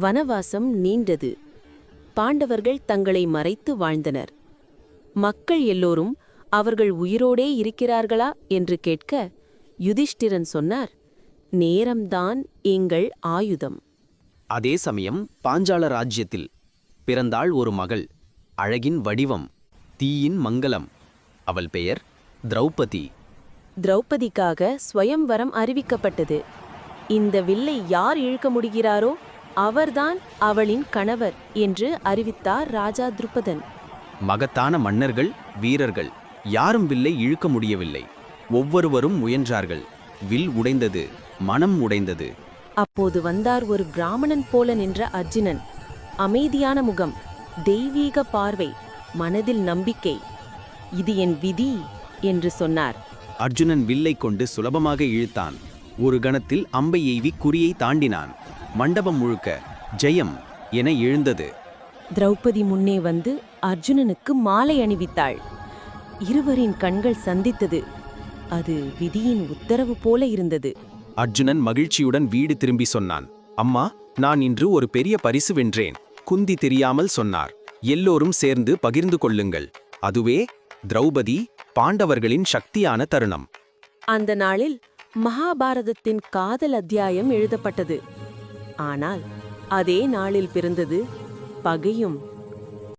வனவாசம் நீண்டது. பாண்டவர்கள் தங்களை மறைத்து வாழ்ந்தனர். மக்கள் எல்லோரும் அவர்கள் உயிரோடே இருக்கிறார்களா என்று கேட்க யுதிஷ்டிரன் சொன்னார், நேரம்தான் எங்கள் ஆயுதம். அதே சமயம் பாஞ்சால ராஜ்யத்தில் பிறந்தாள் ஒரு மகள். அழகின் வடிவம், தீயின் மங்கலம். அவள் பெயர் திரௌபதி. திரௌபதிக்காக ஸ்வயம்வரம் அறிவிக்கப்பட்டது. இந்த வில்லை யார் இழுக்க முடிகிறாரோ அவர்தான் அவளின் கணவர் என்று அறிவித்தார் ராஜா துருபதன். மகத்தான மன்னர்கள், வீரர்கள் யாரும் வில்லை இழுக்க முடியவில்லை. ஒவ்வொருவரும் முயன்றார்கள். வில் உடைந்தது, மனம் உடைந்தது. அப்போது வந்தார் ஒரு பிராமணன் போல நின்ற அர்ஜுனன். அமைதியான முகம், தெய்வீக பார்வை, மனதில் நம்பிக்கை. இது என் விதி என்று சொன்னார். அர்ஜுனன் வில்லை கொண்டு சுலபமாக இழுத்தான். ஒரு கணத்தில் அம்பை எய்வி குறியை தாண்டினான். மண்டபம் முழுக்க ஜெயம் என எழுந்தது. திரௌபதி முன்னே வந்து அர்ஜுனனுக்கு மாலை அணிவித்தாள். இருவரின் கண்கள் சந்தித்தது. அது விதியின் உத்தரவு போல இருந்தது. அர்ஜுனன் மகிழ்ச்சியுடன் வீடு திரும்பி சொன்னான், அம்மா, நான் இன்று ஒரு பெரிய பரிசு வென்றேன். குந்தி தெரியாமல் சொன்னார். எல்லோரும் சேர்ந்து பகிர்ந்து கொள்ளுங்கள். அதுவே திரௌபதி பாண்டவர்களின் சக்தியான தருணம். அந்த நாளில் மகாபாரதத்தின் காதல் அத்தியாயம் எழுதப்பட்டது. ஆனால் அதே நாளில் பிறந்தது பகையும்